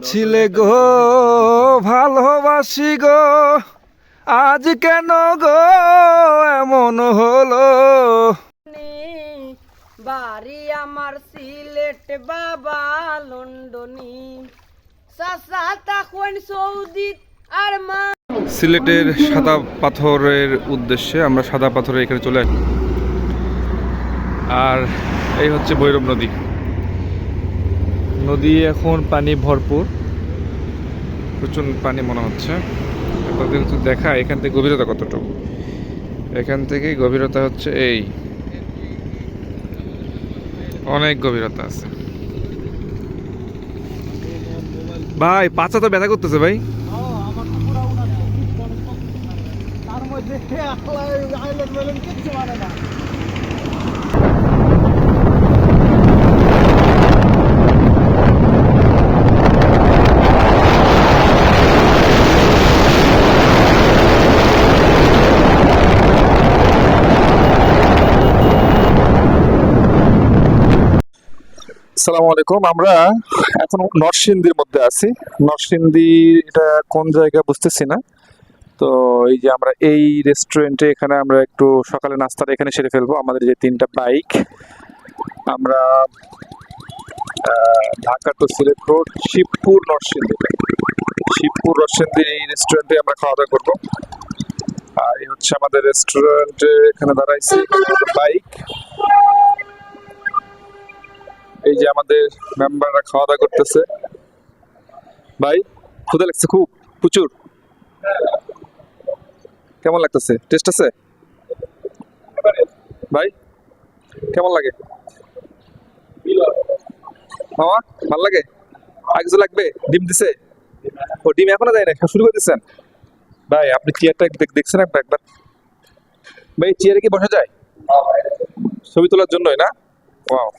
ছিলে গো ভালোবাসি গো, আজ কেন গো এমন হলো? বাড়ি আমার সিলেট বাবা লন্ডনী, চাচা তখন সৌদি আর মা। সিলেটের সাদা পাথরের উদ্দেশ্যে আমরা সাদা পাথরে এখানে চলে আসি। আর এই হচ্ছে ভৈরব নদী। নদী এখন পানি ভরপুর, প্রচুর পানি মনে হচ্ছে। আপনাদের একটু দেখা এখান থেকে গভীরতা কতটুকু। এখান থেকে গভীরতা হচ্ছে এই, অনেক গভীরতা আছে ভাই। পাছা তো ব্যথা করতেছে ভাই। আসসালামু আলাইকুম। আমরা এখন নরসিংদীর মধ্যে আছি। নরসিংদী এটা কোন জায়গা বুঝতেছি না। তো এই যে আমরা এই রেস্টুরেন্টে এখানে আমরা একটু সকালে নাস্তাটা এখানে সেরে ফেলবো। আমাদের যে 3টা বাইক, আমরা ঢাকা টু সিলেট রোড, শিবপুর নরসিংদী এই রেস্টুরেন্টে আমরা খাওয়া দাওয়া করবো। আর এই হচ্ছে আমাদের রেস্টুরেন্টে এখানে দাঁড়াইছি বাইক। এই যে আমাদের মেম্বাররা খাওয়া দাওয়া করতেছে। ভাই ক্ষুধা লাগছে খুব, প্রচুর। কেমন লাগতেছে? টেস্ট আছে ভাই? কেমন লাগে মামা? ভাল লাগে? আর কিছু লাগবে? ডিম দিছে? ও ডিম এখনো দেয় না, শুরু করে দিচ্ছেন? ভাই আপনি চেয়ারটা দেখছেন একবার? ভাই চেয়ারে কি বসা যায় ছবি তোলার জন্যই না? ওয়াও,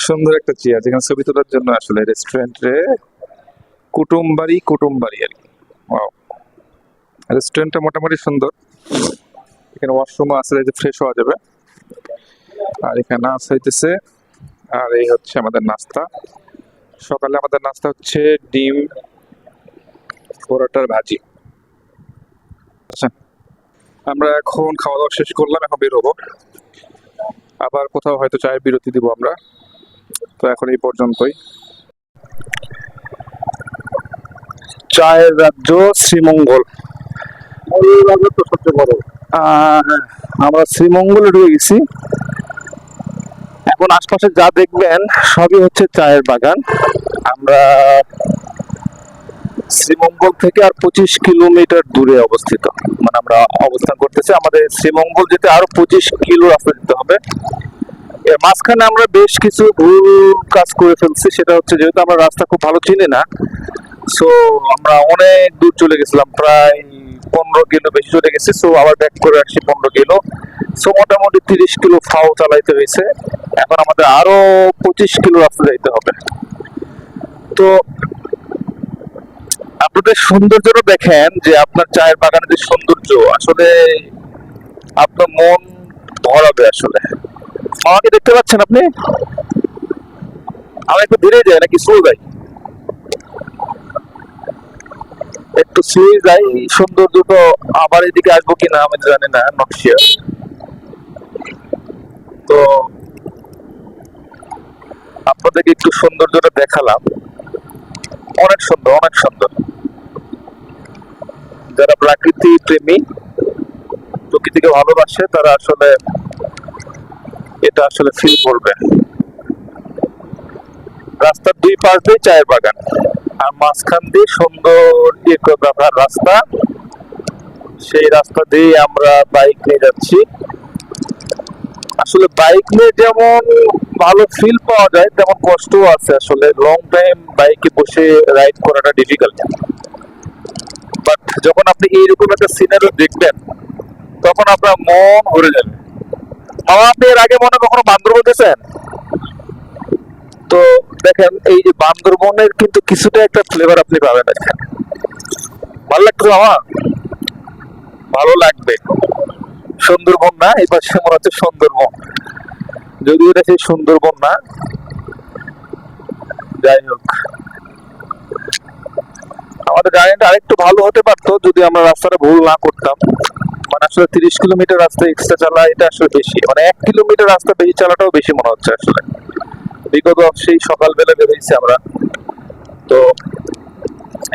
সুন্দর একটা চেয়ার যেখানে ছবি তোলার জন্য আসলে রেস্টুরেন্টে কুটুম বাড়ি আর কি। ওয়াও, রেস্টুরেন্টটা মোটামুটি সুন্দর। এখানে ওয়াশরুমও আছে, যে ফ্রেশ হওয়া যাবে। আর এখানে নাচ হইতেছে। আর এই হচ্ছে আমাদের নাস্তা। সকালে আমাদের নাস্তা হচ্ছে ডিম, পরোটার ভাজি। আচ্ছা, আমরা এখন খাওয়া দাওয়া শেষ করলাম, এখন বের হবো। আবার কোথাও হয়তো চায়ের বিরতি দিব আমরা। তো এখন এই পর্যন্তই। চায়ের রাজ্য শ্রীমঙ্গল, তো সবচেয়ে বড়। আমরা শ্রীমঙ্গলে ঢুকে গেছি। এখন আশপাশে যা দেখবেন সবই হচ্ছে চায়ের বাগান। আমরা শ্রীমঙ্গল থেকে আর 25 কিলোমিটার দূরে অবস্থিত, মানে আমরা অবস্থান করতেছি। আমাদের শ্রীমঙ্গল যেতে আরো 25 কিলো রাস্তা যেতে হবে। এর মাঝখানে আমরা বেশ কিছু ভুল কাজ করে ফেলছি। সেটা হচ্ছে, যেহেতু আমরা রাস্তা খুব ভালো চিনি না, সো আমরা অনেক দূর চলে গেছিলাম, প্রায় 15 কিলো বেশি চলে গেছি। সো আবার ব্যাক করে আসছি 15 কিলো। সো মোটামুটি 30 কিলো ফাও চালাইতে হয়েছে। এখন আমাদের আরো 25 কিলো রাস্তা যাইতে হবে। তো আপনাদের সৌন্দর্যটা দেখেন, যে আপনার চায়ের বাগানের যে সৌন্দর্য, আসলে আপনার মন ভরাবে। আসলে আমাকে দেখতে পাচ্ছেন আপনি? আমি একটু ধীরে যাই নাকি স্লো যাই? একটু স্লো যাই। সৌন্দর্য তো আবার এদিকে আসবো কিনা আমি জানি না, নট শিওর। তো আপনাদেরকে একটু সৌন্দর্যটা দেখালাম। অনেক সুন্দর, অনেক সুন্দর। যারা প্রকৃতি প্রেমী, প্রকৃতিকে ভালোবাসে, তারা আসলে এটা আসলে ফিল করবে। রাস্তার দুই পাশ দিয়ে চায়ের বাগান, আর মাঝখান দিয়ে সুন্দর ইকোগ্রাফার রাস্তা। সেই রাস্তা দিয়ে আমরা বাইক নিয়ে যাচ্ছি। আসলে বাইক নিয়ে যেমন ভালো ফিল পাওয়া যায়, তেমন কষ্টও আছে। আসলে লং টাইম বাইকে বসে রাইড করাটা ডিফিকাল্ট। বাট যখন আপনি এইরকম একটা সিনারি দেখবেন, তখন আপনার মন ভরে যাবে। আপনি এর আগে মনে কখনো বান্দরবন গেছেন? তো দেখেন, এই যে বান্দরবনের কিন্তু কিছুটা একটা ফ্লেভার আপনি পাবেন এখানে। ভালো লাগতো আমার, ভালো লাগবে। সুন্দরবন না, এই পাশে মনে হচ্ছে সুন্দরবন, যদিও এটা সেই সুন্দরবন না। যাই হোক, আমাদের জার্নিটা আরেকটু ভালো হতে পারতো যদি আমরা রাস্তাটা ভুল না করতাম। মানে আসলে 30 কিলোমিটার রাস্তা এক্সট্রা চালা, এটা আসলে বেশি, মানে 1 কিলোমিটার রাস্তা বেশি চালাটাও বেশি মনে হচ্ছে আসলে। বিগত সেই সকালবেলা বেরিয়েছি আমরা, তো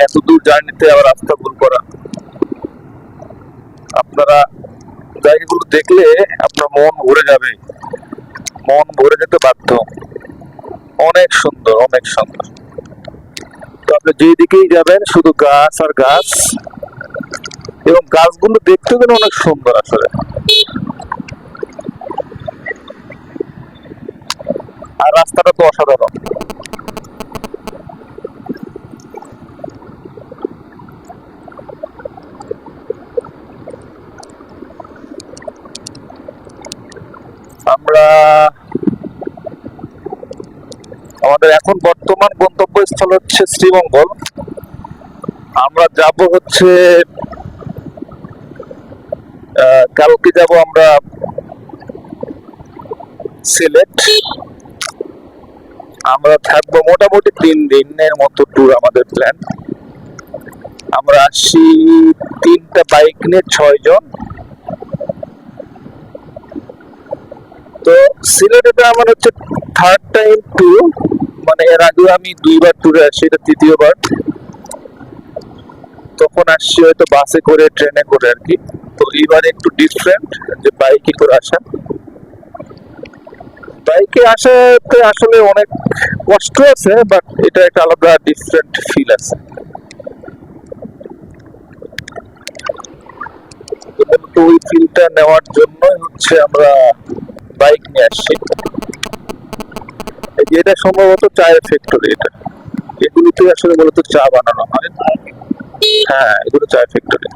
এত দূর জার্নিতে আবার রাস্তা ভুল করা। আপনারা জায়গাগুলো দেখলে আপনার মন ভরে যাবে, মন ভরে যেতে বাধ্য। অনেক সুন্দর, অনেক সুন্দর। তো আপনি যেদিকেই যাবেন শুধু গাছ আর গাছ, এবং গাছগুলো দেখতে কিন্তু অনেক সুন্দর আসলে। আর রাস্তাটা তো অসাধারণ। আমরা আমাদের এখন বর্তমান গন্তব্যস্থল হচ্ছে শ্রীমঙ্গল। আমরা যাব হচ্ছে কালকে যাব আমরা সিলেট। আমরা থাকবো মোটামুটি 3 দিনের মতো ট্যুর আমাদের প্ল্যান। আমরা আসছি 3টা বাইক নিয়ে 6 জন। তো সিলেট এটা আমার হচ্ছে 3rd টাইম ট্যুর, মানে এর আগে আমি 2বার ট্যুরে আসছি, এটা 3য় বার। তখন আসছি হয়তো বাসে করে, ট্রেনে করে আর কি। তো এবার একটু ডিফারেন্ট, যে বাইকে করে আসা। বাইকে আসাতে আসলে অনেক কষ্ট আছে, বাট এটা একটা আলাদা ডিফারেন্ট ফিল আছে। তো ওই ফিলটা নেওয়ার জন্যই হচ্ছে আমরা বাইক নিয়ে আসছি। এটা সম্ভবত চায়ের ফ্যাক্টরি, এটা এগুলিতে আসলে মূলত চা বানানো হয়। হ্যাঁ, এগুলো চায়ের ফ্যাক্টরি।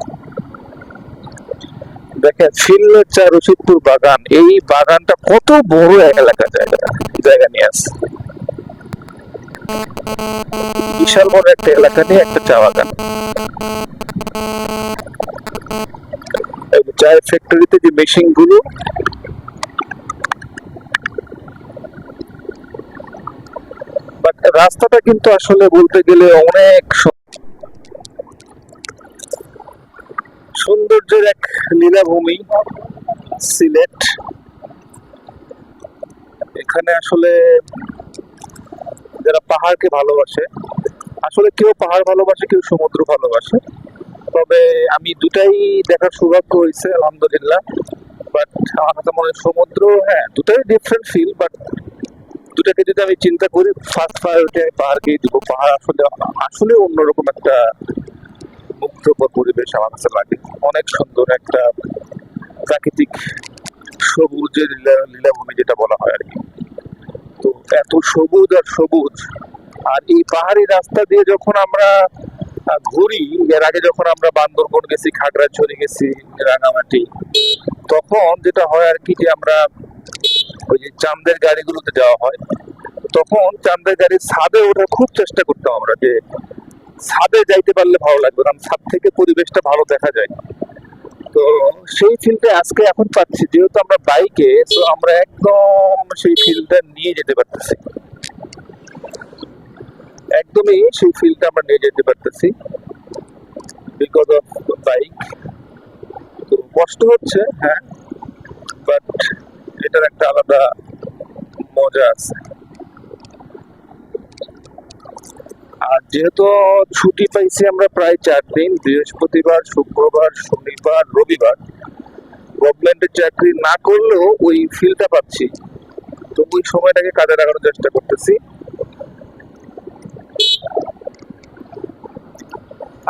দেখেন সিলেট চা রশিদপুর বাগান, এই বাগানটা কত বড় এলাকা, জায়গা নিয়ে আছে। বিশাল বড় একটা এলাকা নিয়ে একটা চা বাগান। চায়ের ফ্যাক্টরিতে যে মেশিন গুলো, রাস্তাটা কিন্তু আসলে বলতে গেলে অনেক সৌন্দর্যের এক লীলাভূমি সিলেট। এখানে আসলে যারা পাহাড়কে ভালোবাসে, আসলে কেউ পাহাড় ভালোবাসে, কেউ সমুদ্র ভালোবাসে। তবে আমি দুটাই দেখার সৌভাগ্য হয়েছে আলহামদুলিল্লাহ। বাট আমার কাছে মনে হয় সমুদ্র, হ্যাঁ দুটাই ডিফারেন্ট ফিল, বাট দুটাকে যদি আমি চিন্তা করি, ফার্স্ট প্রায়োরিটি আমি পাহাড়কেই দিব। পাহাড় আসলে আসলে অন্যরকম একটা মুগ্ধকর পরিবেশ আমার কাছে লাগে। অনেক সুন্দর একটা প্রাকৃতিক সবুজের লীলাভূমি যেটা বলা হয় আর কি। তো এত সবুজ আর সবুজ, আর এই পাহাড়ি রাস্তা দিয়ে যখন আমরা ঘুরি, এর আগে যখন আমরা বান্দরবন গেছি, খাগড়াছড়ি গেছি, রাঙামাটি, তখন যেটা হয় আর কি, যে আমরা ওই যে চাঁদের গাড়িগুলোতে যাওয়া হয়, তখন চাঁদের গাড়ির ছাদে ওঠার খুব চেষ্টা করতাম আমরা, যে ছাদে যাইতে পারলে ভালো লাগবে, কারণ ছাদ থেকে পরিবেশটা ভালো দেখা যায়। তো সেই ফিলটা আজকে এখন পাচ্ছি, যেহেতু আমরা বাইকে, তো আমরা একদম সেই ফিলটা নিয়ে যেতে পারতেছি, একদমই সেই ফিলটা আমরা নিয়ে যেতে পারতেছি বিকজ অফ বাইক। তো কষ্ট হচ্ছে, হ্যাঁ, বাট এটার একটা আলাদা মজা আছে। আর যেহেতু ছুটি পাইছি আমরা প্রায় 4 দিন, বৃহস্পতিবার, শুক্রবার, শনিবার, রবিবার, গভর্নমেন্টের চাকরি না করলেও ওই ফিলটা পাচ্ছি। তো ওই সময়টাকে কাজে লাগানোর চেষ্টা করতেছি।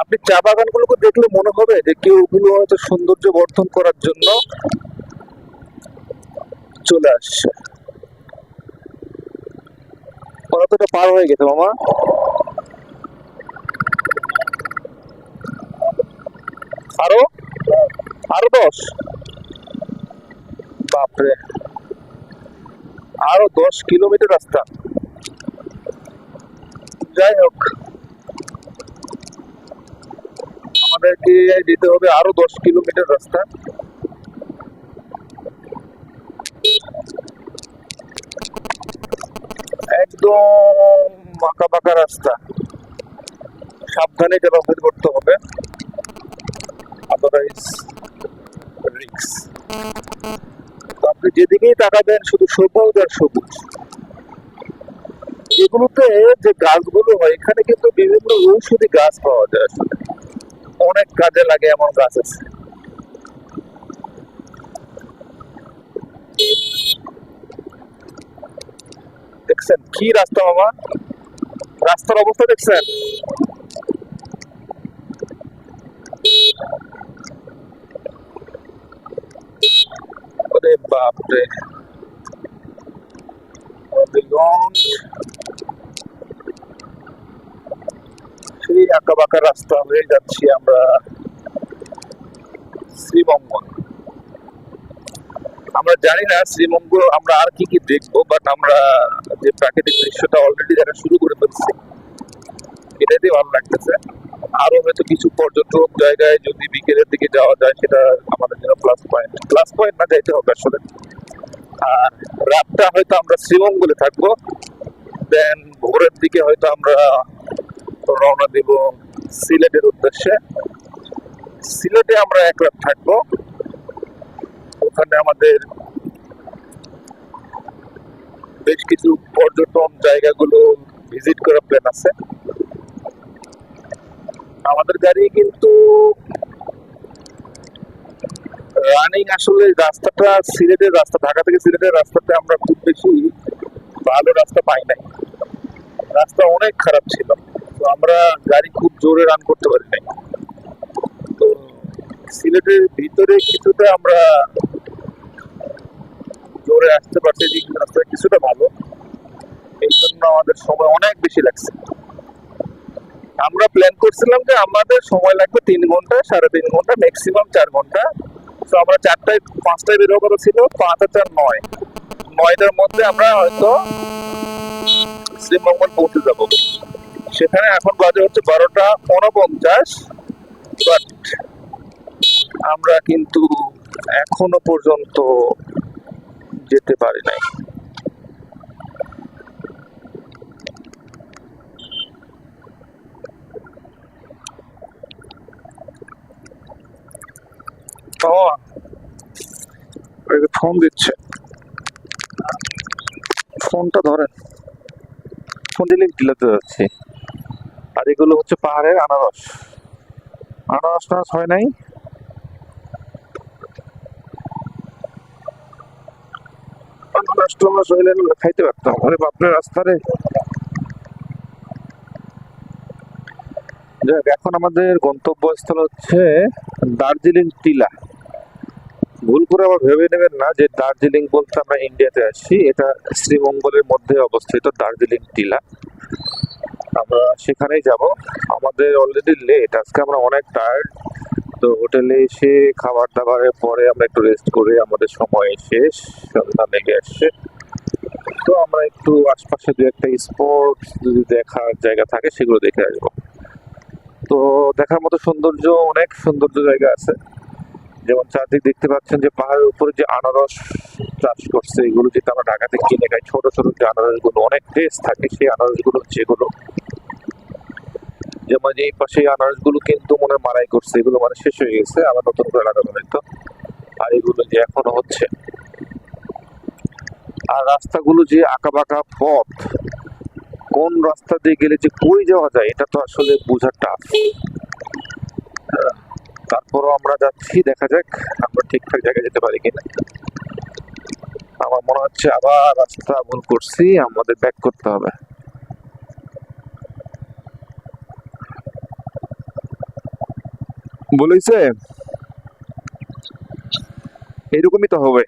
আপনি চা বাগানগুলোকে দেখলে মনে হবে যে কেউ ওগুলো হয়তো সৌন্দর্য বর্ধন করার জন্য চলে আসছে। কতটা পার হয়ে গেছে মামা? আরো আরো 10, বাপরে, আরো 10 কিলোমিটার রাস্তা। যাই হোক, আমাদেরকে যেতে হবে আরো 10 কিলোমিটার রাস্তা। একদম বাঁকা বাঁকা রাস্তা, সাবধানে চলাফেরা করতে হবে, আদারওয়াইজ রিস্ক। আপনি যেদিকেই তাকাবেন শুধু সবুজ আর সবুজ। এগুলোতে যে গাছগুলো হয় এখানে কিন্তু বিভিন্ন ঔষধি গাছ পাওয়া যায়, আসলে অনেক কাজে লাগে এমন গাছ আছে। দেখছেন কি রাস্তা বাবা, রাস্তার অবস্থা দেখছেন? ওরে বাপরে, সেই আঁকা বাঁকা রাস্তা হয়ে যাচ্ছি আমরা শ্রীমঙ্গল। আমরা জানি না শ্রীমঙ্গল আমরা আর কি কি দেখবো, বাট আমরা যে প্রাকৃতিক দৃশ্যটা অলরেডি যারা শুরু করে ফেলছি এটাতে ভালো লাগতেছে। আরো হয়তো কিছু পর্যটক জায়গায় যদি বিকেলের দিকে যাওয়া যায় সেটা আমাদের জন্য প্লাস পয়েন্ট না যাইতে হবে আসলে। আর রাতটা হয়তো আমরা শ্রীমঙ্গলে থাকবো, দেন ভোরের দিকে হয়তো আমরা রওনা দিব সিলেটের উদ্দেশ্যে। সিলেটে আমরা এক রাত থাকবো, ওখানে আমাদের বেশ কিছু পর্যটন জায়গাগুলো ভিজিট করার প্ল্যান আছে। আমাদের গাড়ি কিন্তু রানিং, আসলে রাস্তাটা সিলেটের রাস্তা, ঢাকা থেকে সিলেটের রাস্তাতে আমরা খুব বেশি ভালো রাস্তা পাই নাই, রাস্তা অনেক খারাপ ছিল, তো আমরা গাড়ি খুব জোরে রান করতে পারি নাই। তো সিলেটের ভিতরে কিছুটা আমরা জোরে আসতে পারছি, রাস্তা কিছুটা ভালো, এই জন্য আমাদের সময় অনেক বেশি লাগছে। আমরা প্ল্যান করছিলাম যে আমাদের সময় লাগবে 3 ঘন্টা, 3.5 ঘন্টা, ম্যাক্সিমাম 4 ঘন্টা। তো আমরা 4টায় 5টায় বের হওয়ার কথা ছিল, 5 আর 4 9, 9টার মধ্যে আমরা হয়তো শ্রীমঙ্গল পৌঁছে যাব। সেখানে এখন বাজে হচ্ছে 12টা 49, বাট আমরা কিন্তু এখনো পর্যন্ত যেতে পারি নাই। ফোন দিচ্ছে, ফোনটা ধরেন, ফোন দিলে দিলাতে যাচ্ছি। আর এগুলো হচ্ছে পাহাড়ের আনারস, আনারস টানারস হয় নাই। আনারস টানারস হইলে খাইতে পারতাম। আরে বাপরে রাস্তারে। যাক, এখন আমাদের গন্তব্যস্থল হচ্ছে দার্জিলিং টিলা। ভুল করে আবার ভেবে নেবেন না যে দার্জিলিং বলতে আমরা ইন্ডিয়াতে আসছি, এটা শ্রীমঙ্গলের মধ্যে অবস্থিত দার্জিলিং টিলা। আমরা সেখানেই যাব। আমাদের অলরেডি লেট, আজকে আমরা অনেক টায়ার্ড, তো হোটেলে এসে খাবার দাবারের পরে আমরা একটু রেস্ট করে আমাদের সময় শেষ, সন্ধ্যা লেগে আসছে। তো আমরা একটু আশপাশে দু একটা স্পট যদি দেখার জায়গা থাকে সেগুলো দেখে আসবো। তো দেখার মতো সৌন্দর্য, অনেক সৌন্দর্য জায়গা আছে, যেমন চারদিক দেখতে পাচ্ছেন যে পাহাড়ের উপরে যে আনারস চাষ করছে, এগুলো যেটা আমরা ঢাকাতে কিনে খাই, ছোট ছোট যে আনারস গুলো অনেক টেস্ট থাকে, সেই আনারস গুলো যেগুলো, যেমন এই পাশে আনারস গুলো কিন্তু মনে মারাই করছে, এগুলো মানে শেষ হয়ে গেছে, আবার নতুন করে লাগানো হয়তো। আর এগুলো যে এখনো হচ্ছে, আর রাস্তাগুলো যে আঁকা বাঁকা পথ, কোন রাস্তা দিয়ে গেলে যে কই যাওয়া যায় এটা তো আসলে বোঝা টাফ। তারপরও আমরা যাচ্ছি, দেখা যাক আমরা ঠিকঠাক জায়গায় যেতে পারি কিনা। আমার মনে হচ্ছে আবার রাস্তা ভুল করছি, আমাদের ব্যাক করতে হবে। বলেছে এরকমই তো হবে।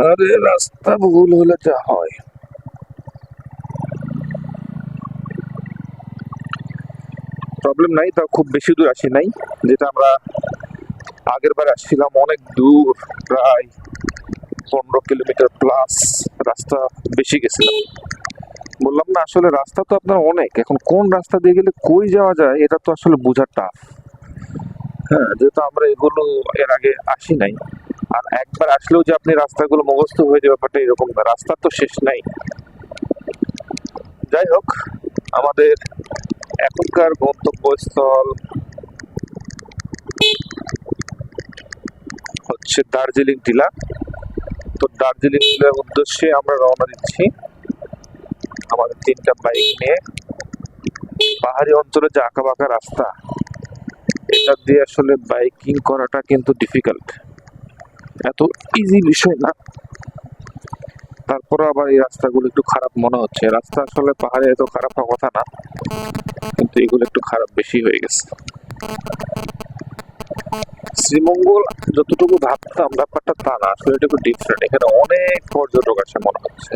আরে রাস্তা ভুল হলে যা হয়। প্রবলেম নাই, তা খুব বেশি দূর আসি নাই, যেটা আমরা আগের বার আসছিলাম অনেক দূর, প্রায় 15 কিলোমিটার প্লাস রাস্তা বেশি গেছিলাম। বললাম না, আসলে রাস্তা তো আপনার অনেক, এখন কোন রাস্তা দিয়ে গেলে কই যাওয়া যায় এটা তো আসলে বোঝা টাফ। হ্যাঁ, যেহেতু আমরা এগুলো এর আগে আসি নাই, আর একবার আসলেও যে আপনি রাস্তাগুলো মুখস্থ হয়ে যাবে ব্যাপারটা এরকম না, রাস্তার তো শেষ নাই। যাই হোক, আমাদের এখনকার গন্তব্যস্থল হচ্ছে দার্জিলিং টিলা। তো দার্জিলিং টিলার উদ্দেশ্যে আমরা রওনা দিচ্ছি আমাদের 3টা বাইক নিয়ে। পাহাড়ি অঞ্চলে যে আঁকা বাঁকা রাস্তা, এটা দিয়ে আসলে বাইকিং করাটা কিন্তু ডিফিকাল্ট, এত ইজি বিষয় না। তারপরে আবার এই রাস্তাগুলো একটু খারাপ মনে হচ্ছে। রাস্তা আসলে পাহাড়ে এত খারাপ হওয়ার কথা না, কিন্তু এগুলো একটু খারাপ বেশি হয়ে গেছে। শ্রীমঙ্গল যতটুকু ভাবতাম ব্যাপারটা তা না, আসলে এটা একটু ডিফারেন্ট। এখানে অনেক পর্যটক আসে মনে হচ্ছে।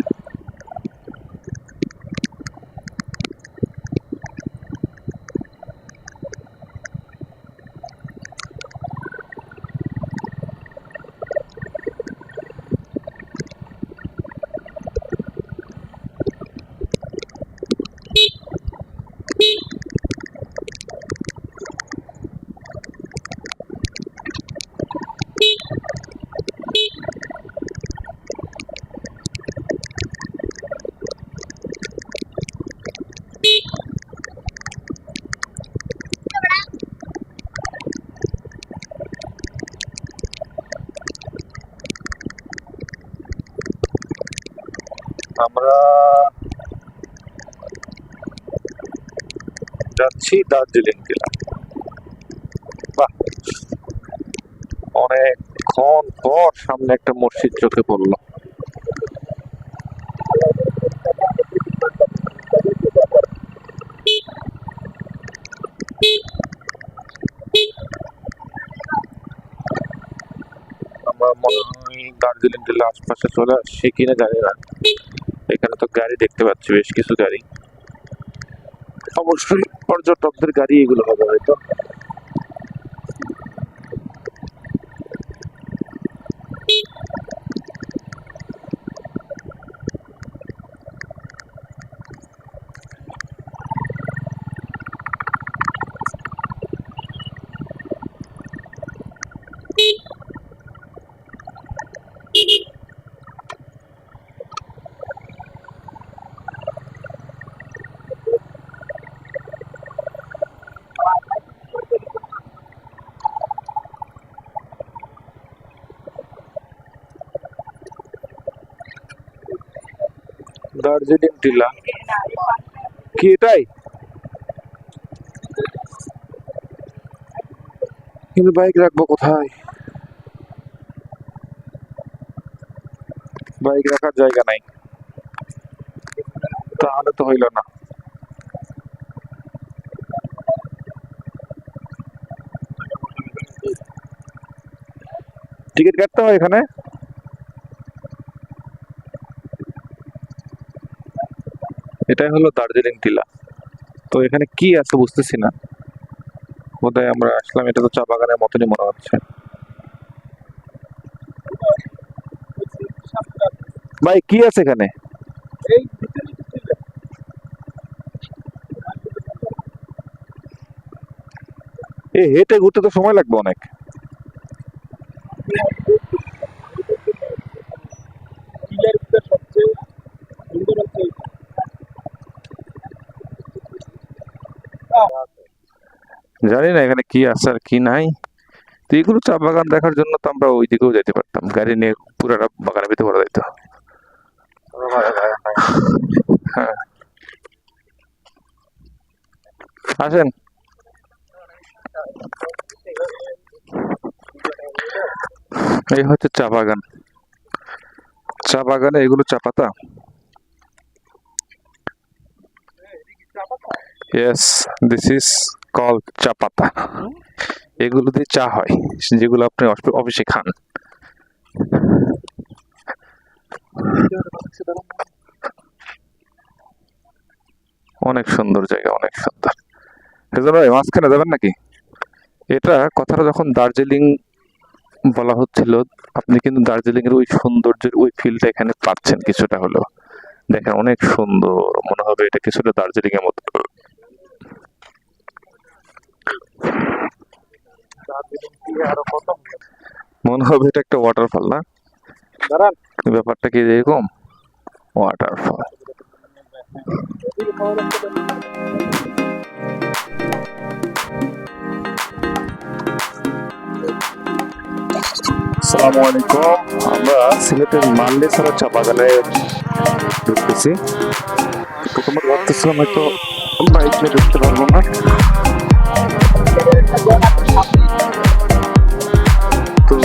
আমরা যাচ্ছি দার্জিলিং জেলা। বাহ, অনেকক্ষণ পর সামনে একটা মসজিদ চোখে পড়লো। আমরা মনে হয় দার্জিলিং জেলার আশপাশে চলে আসছি কিনা জানি না। এখানে তো গাড়ি দেখতে পাচ্ছি, বেশ কিছু গাড়ি। অবশ্যই পর্যটকদের গাড়ি এগুলো হবে হয়তো। দার্জিলিং টিলা কি এটাই? কিন্তু বাইক রাখবো কোথায়? বাইক রাখার জায়গা নাই, তাহলে তো হইল না। টিকিট কাটতে হয় এখানে? এটাই হলো দার্জিলিং টিলা। তো এখানে কি আছে বুঝতেছি না, বোধহয় আমরা আসলাম, এটা তো চা বাগানের মতনই মনে হচ্ছে। ভাই কি আছে এখানে? এই হেঁটে ঘুরতে তো সময় লাগবে অনেক। জানি না এখানে কি আছে আর কি নাই। তো এগুলো চা বাগান দেখার জন্য তো আমরা ওই দিকেও যেতে পারতাম, গাড়ি নিয়ে পুরাটা বাগানের ভিতরে ভরা যেত। হ্যাঁ, আসেন। এই হচ্ছে চা বাগান। চা বাগানে এগুলো চা পাতা। ইয়েস, দিস ইজ কল চা পাতা। এগুলো দিয়ে চা হয়, যেগুলো আপনি অফিসে খান। অনেক সুন্দর জায়গা, অনেক সুন্দর। হেজার ভাই মাঝখানে যাবেন নাকি? এটা কথাটা যখন দার্জিলিং বলা হচ্ছিল, আপনি কিন্তু দার্জিলিং এর ওই সৌন্দর্যের ওই ফিলটা এখানে পাচ্ছেন কিছুটা হলেও। দেখেন অনেক সুন্দর, মনে হবে এটা কিছুটা দার্জিলিং এর মতো। মনে হবে এটা একটা ওয়াটারফল না? দাঁড়ান। ব্যাপারটা কি এরকম? ওয়াটারফল। আসসালামু আলাইকুম। আমরা সিলেটের মান্ডেছড়া চা বাগানে ঢুকতেছি। প্রথমে ভাবতেছিলাম হয়তো বাইক নিয়ে ঢুকতে পারবো না, তো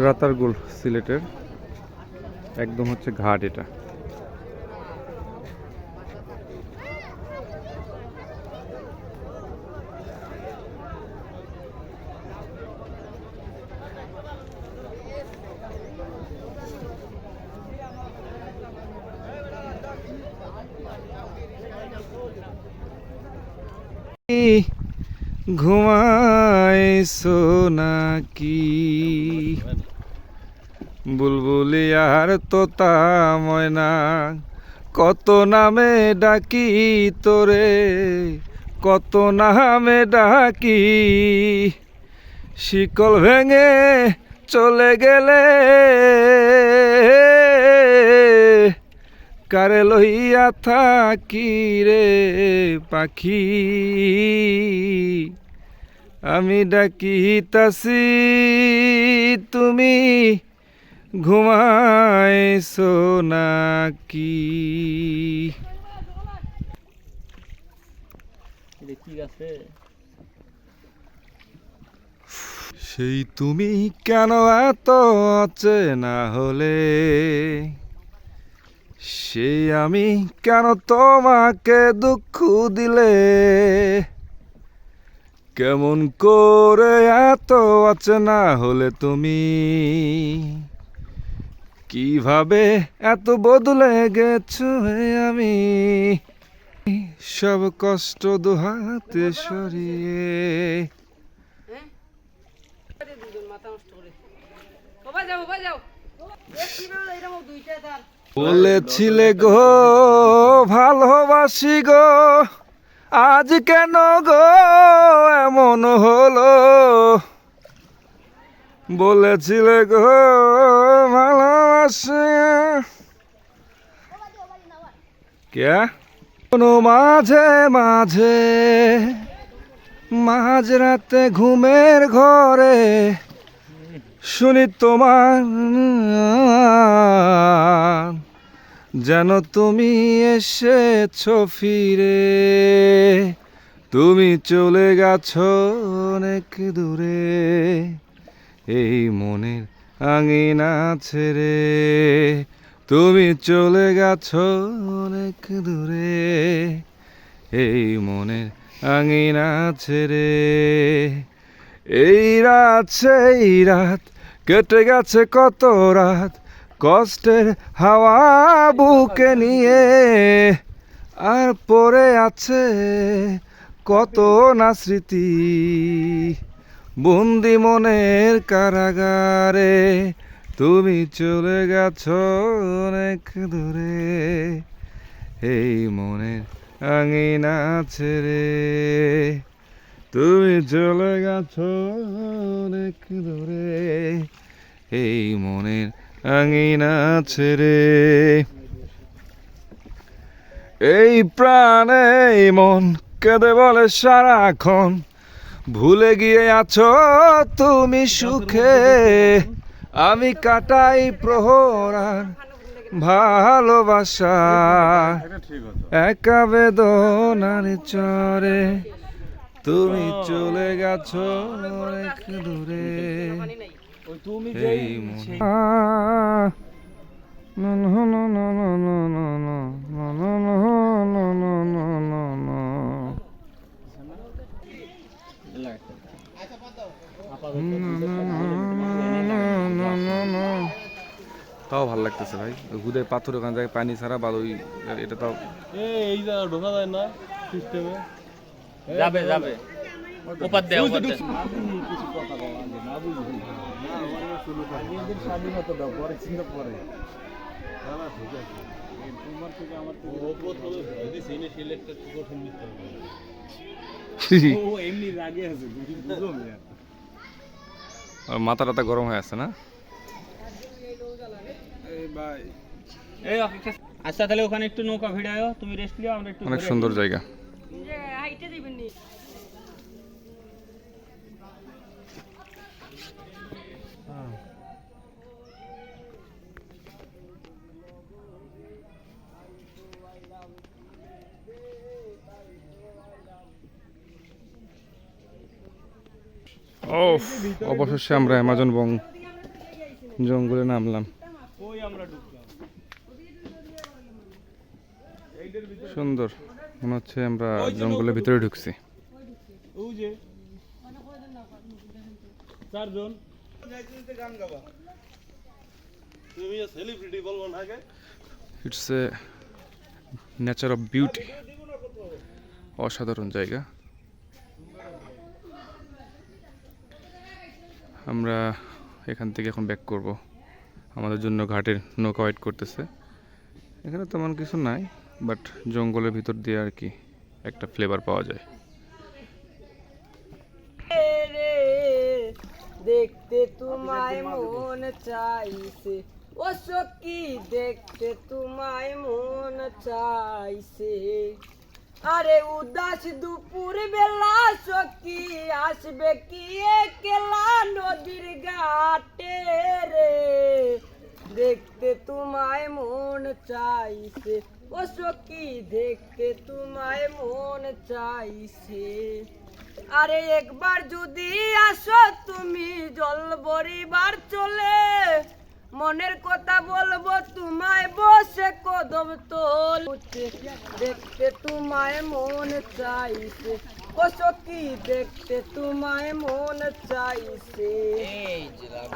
রাতারগুল সিলেটের একদম হচ্ছে ঘাট এটা। ঘুমাইছো নাকি বুলবুলি আর তোতা ময়না, কত নামে ডাকি তোরে, কত নামে ডাকি। শিকল ভেঙে চলে গেলে কারে লইয়া থাকি রে পাখি, আমি ডাকিতাছি তুমি ঘুমাইছো নাকি। সেই তুমি কেন এত অচেনা হলে, সেই আমি কেন তোমাকে দুঃখ দিলে, কেমন করে এত অচেনা হলে তুমি, কিভাবে এত বদলে গেছো হে আমি, সব কষ্ট দুহাতে সরিয়ে। বলেছিলে গো ভালোবাসি গো, আজ কেন গো এমন হলো, বলেছিলে গো ভালোবাসি কে কোনো মাঝে মাঝে মাঝরাতে ঘুমের ঘরে শুনি তোমার যেন তুমি এসেছো ফিরে, তুমি চলে গেছো অনেক দূরে, এই মনের আঙিনা ছেড়ে, তুমি চলে গেছো অনেক দূরে, এই মনের আঙিনা ছেড়ে। এই রাত সেই রাত কেটে গেছে কত রাত, কষ্টের হাওয়া বুকে নিয়ে, আর পড়ে আছে কত না স্মৃতি বন্দি মনের কারাগারে, তুমি চলে গেছো অনেক দূরে, এই মনের আঙিনা ছেড়ে, তুমি চলে গেছো অনেক দূরে, এই মনের আঙিনা ছেড়ে। এই প্রাণে এই মন কেঁদে বলে সারাক্ষণ, ভুলে গিয়ে আছো তুমি সুখে, আমি কাটাই প্রহর আর ভালোবাসা একা বেদনার চরে, তুমি চলে গেছো অনেক দূরে, এই মনে তাও ভালো লাগতেছে ভাই, গুদে পাথর ওখান থেকে পানি ছাড়া ভালো, এটা তাও এই জায়গা ঢোকা যায় না সিস্টেমে। যাবে যাবে ওপার দে ওপার দে। কিছু কথা বলা আগে না বুঝলি না, আমাদের শুরু করে নিজেদের স্বাধীনতা দাও, পরে চিন্তা পরে। না ঠিক আছে, তোমার থেকে আমার থেকে ও প্রথমে ভয় দিছে না, সিলেক্টটা কঠিন নিতে হবে। ও এমনি রাগে আছে, তুমি বুঝো না, মাথা টাথা গরম হয়ে আছে না। এই ভাই এই আচ্ছা তাহলে ওখানে একটু নৌকা ভিড়ায়ও, তুমি রেস্ট লিও, আমরা একটু অনেক সুন্দর জায়গা। হাইটে দিবেন নি অবশেষে আমরা অ্যামাজন বং জঙ্গলে নামলাম, ওই আমরা ঢুকলাম সুন্দর মনে হচ্ছে আমরা জঙ্গলের ভিতরে ঢুকছি। ওই যে 4 জন যাইতে গান গাবা, তুমি সেলিব্রিটি বলবো না আগে। It's a nature of beauty, অসাধারণ জায়গা। আমরা এখান থেকে এখন ব্যাক করব, আমাদের জন্য ঘাটের নৌকা ওয়েট করতেছে। এখানে তেমন কিছু নাই, বাট জঙ্গলের ভিতর দিয়ে আর কি একটা ফ্লেভার পাওয়া যায়। রে দেখতে তোমায় মন চাইছে, ও সখী দেখতে তোমায় মন চাইছে। আরে উদাস দুপুর বেলা সখী আসবে কি একলা নদীর ঘাটে রে, দেখতে তোমায় মন চাইছে, ও সখী দেখতে তোমায় মন চাইছে। আরে একবার যদি আসো তুমি জল বরিবার চলে, মনের কথা বলবো তোমায় বসে কদম তোলছে, দেখতে তোমায় মন চাইছে, ও সখী দেখতে তোমায় মন চাইছে।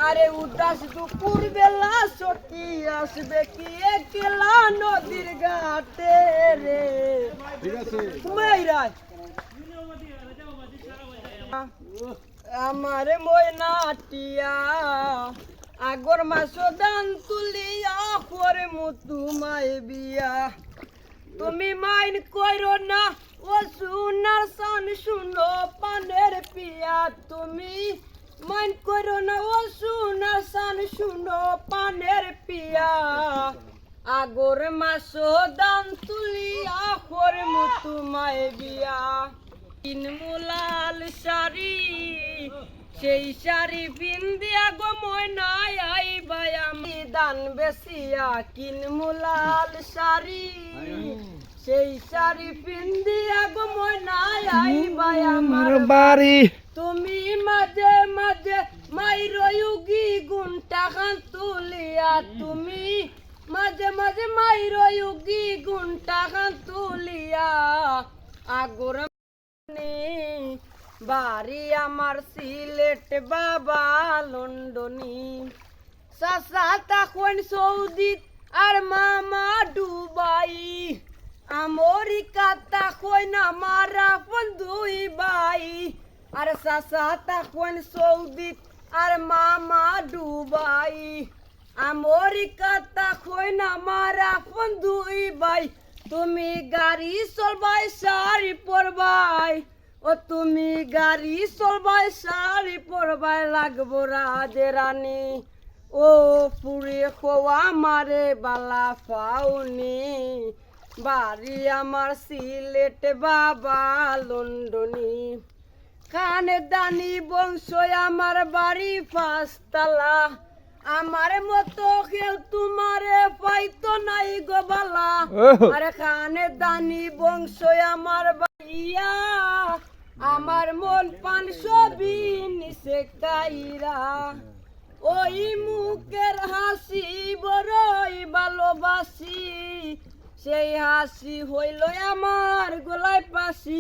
আরে উদাস দুপুর বেলা সখী আসবে কি একলা নদীর ঘাটে রে, মাইরা আমার ময়নাটিয়া আগর মাস দান তুলিয়া পরে মুতুমায় বিয়া। তুমি মাইন কইরো না ও সোনার সান শুনো পানের পিয়া, তুমি মাইন কইরো না ও সোনার সান শুনো পানের পিয়া। আগর মাস দান তুলিয়া পরে মুতুমায় বিয়া। লাল শাড়ি সেই শাড়ি পিন্দিয়া গো ময়নাই আইবাই আমি দান বেশিয়া, কিনমু লাল শাড়ি সেই শাড়ি পিন্দিয়া গো ময়নাই আইবাই আমার বাড়ি। তুমি মাঝে মাঝে মাইরয়ুগি গুণটা খান তুলিয়া, তুমি মাঝে মাঝে মাইরয়ুগি গুণটা খান তুলিয়া। আগর বাড়ি আমার সিলেট বাবা লন্ডনী, চাচা তখন সৌদি আর মামা দুবাই, আমেরিকা তখন আমার আপন দুই ভাই। আর চাচা তখন সৌদি আর মামা দুবাই, আমেরিকা তখন আমার আপন দুই ভাই। তুমি গাড়ি চলবাই শাড়ি পরবাই, ও তুমি গাড়ি চলবাই শাড়ি পরবাই লাগবো রাজে রানী। ও পুরে খোয়া মারে বালা পাউনি, বাড়ি আমার সিলেট বাবা লন্ডনী। খানদানি বংশ আমার বাড়ি 5 তালা, আমার মতো কেউ তোমারে পাইতো নাই গো বালা। আরে খানদানি বংশ আমার ভাইয়া, আমার মন পান সবই নিচে কাইরা। ওই মুখের হাসি বড়ই ভালোবাসি, সেই হাসি হইল আমার গলায় ফাঁসি।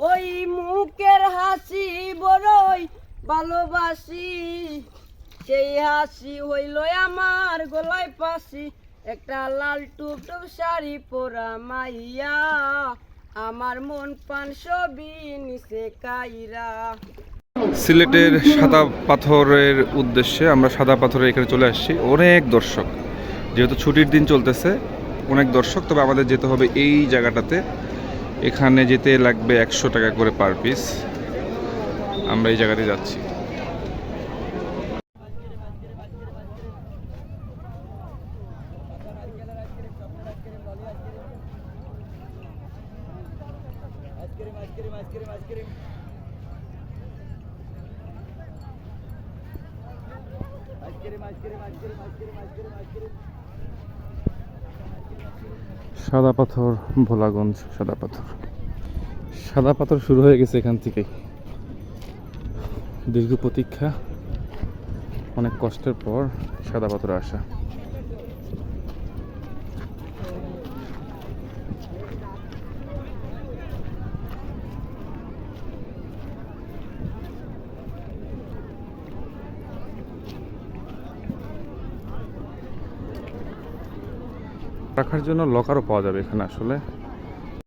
ওই মুখের হাসি বড়ই ভালোবাসি, সেই হাসি হইল আমার গলায় ফাঁসি। একটা লাল টুকটুক শাড়ি পরা মাইয়া, আমার মন পান সবই নিচে কাইরা। সিলেটের সাদা পাথরের উদ্দেশ্যে আমরা সাদা পাথরে এখানে চলে আসছি। অনেক দর্শক, যেহেতু ছুটির দিন চলতেছে, অনেক দর্শক। তবে আমাদের যেতে হবে এই জায়গাটাতে, এখানে যেতে লাগবে 100 টাকা করে পার পিস। আমরা এই জায়গাতে যাচ্ছি। সাদা পাথর, ভোলাগঞ্জ সাদা পাথর। সাদা পাথর শুরু হয়ে গেছে এখান থেকেই। দীর্ঘ প্রতীক্ষা, অনেক কষ্টের পর সাদা পাথরে আসা। রাখার জন্য লকারও পাওয়া যাবে এখানে আসলে।